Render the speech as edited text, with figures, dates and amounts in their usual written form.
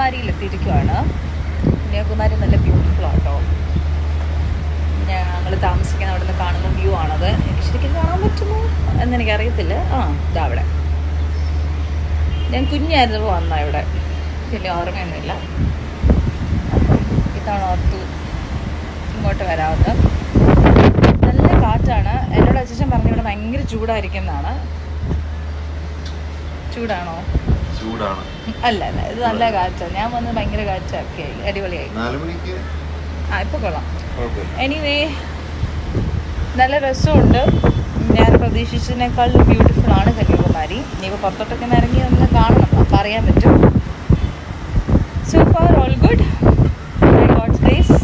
കന്യാകുമാരിയിൽ എത്തിയിരിക്കുവാണ്. കന്യാകുമാരി നല്ല ബ്യൂട്ടിഫുൾ ആട്ടോ. ഞങ്ങൾ താമസിക്കുന്ന അവിടെ നിന്ന് കാണുന്ന വ്യൂ ആണത്. എനിക്ക് ശരിക്കും കാണാൻ പറ്റുമോ എന്നെനിക്കറിയത്തില്ല. ഇതാ അവിടെ ഞാൻ കുഞ്ഞായിരുന്നപ്പോൾ വന്നാൽ ഇവിടെ വലിയ ഓർമ്മയൊന്നുമില്ല. ഇതാണ് ഓർത്തു ഇങ്ങോട്ട് വരാവുന്നത്. നല്ല കാറ്റാണ്. എന്നോട് അച്ഛൻ പറഞ്ഞു ഇവിടെ ഭയങ്കര ചൂടായിരിക്കും എന്നാണ്. ചൂടാണോ? ചൂടാണ്. അല്ല ഇത് നല്ല കാറ്റാണ്. ഞാൻ വന്ന് ഭയങ്കര കാറ്റൊക്കെ ആയി, അടിപൊളിയായി. ഇപ്പൊ കൊള്ളാം. എനിവേ നല്ല രസമുണ്ട്. ഞാൻ പ്രതീക്ഷിച്ചതിനേക്കാൾ ബ്യൂട്ടിഫുൾ ആണ് കന്യാകുമാരി. ഇനിയിപ്പോൾ പുറത്തോട്ടൊക്കെ ഇറങ്ങി ഒന്ന് കാണണം, അപ്പം അറിയാൻ പറ്റും. So far all good. By God's grace.